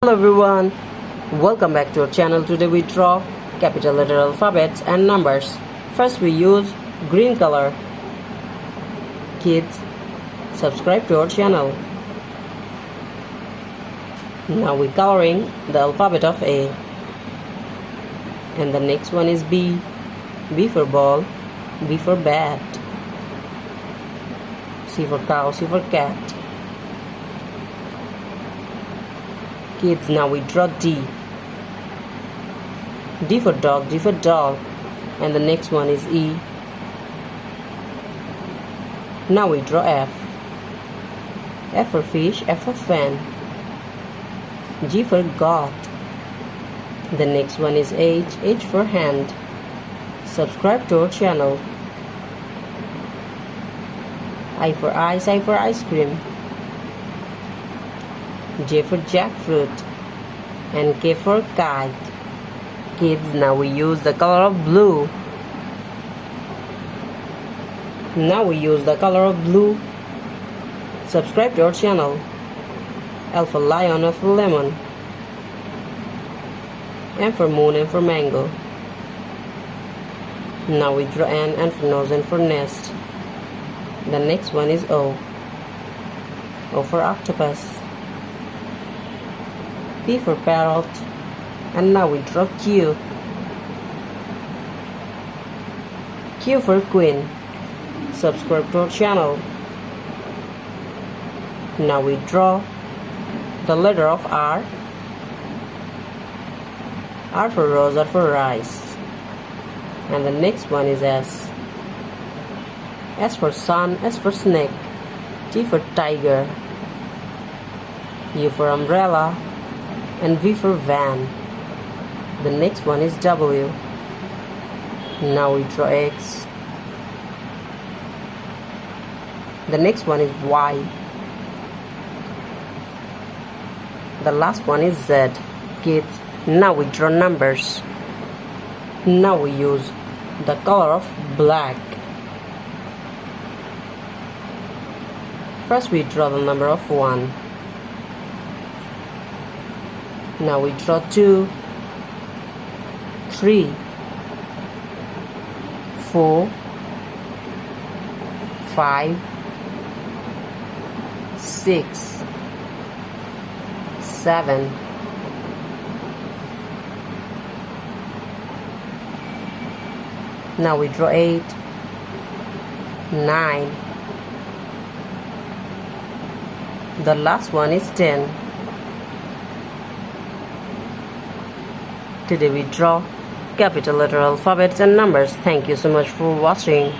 Hello everyone, welcome back to our channel. Today we draw capital letter alphabets and numbers. First we use green color. Kids, subscribe to our channel. Now we're coloring the alphabet of A. And the next one is B. B for ball, B for bat. C for cow, C for cat. Kids, now we draw D. D for dog, D for doll. And the next one is E. Now we draw F. F for fish, F for fan. G for God. The next one is H. H for hand. Subscribe to our channel. I for ice, I for ice cream. J for jackfruit. And K for kite. Kids, now we use the color of blue. Now we use the color of blue. Subscribe to our channel. L for lion, L for lemon. M for moon, M for mango. Now we draw N for nose, N for nest. The next one is O. O for octopus. P for parrot. And now we draw Q. Q for queen. Subscribe to our channel. Now we draw the letter of R. R for rose, R for rice. And the next one is S. S for sun, S for snake. T for tiger. U for umbrella. And V for van. The next one is W. Now we draw X. The next one is Y. The last one is Z. Kids, now we draw numbers. Now we use the color of black. First we draw the number of 1. Now we draw 2, 3, 4, 5, 6, 7, 8. Now we draw 8, 9. The last one is 10. Today we draw capital letter alphabets and numbers. Thank you so much for watching.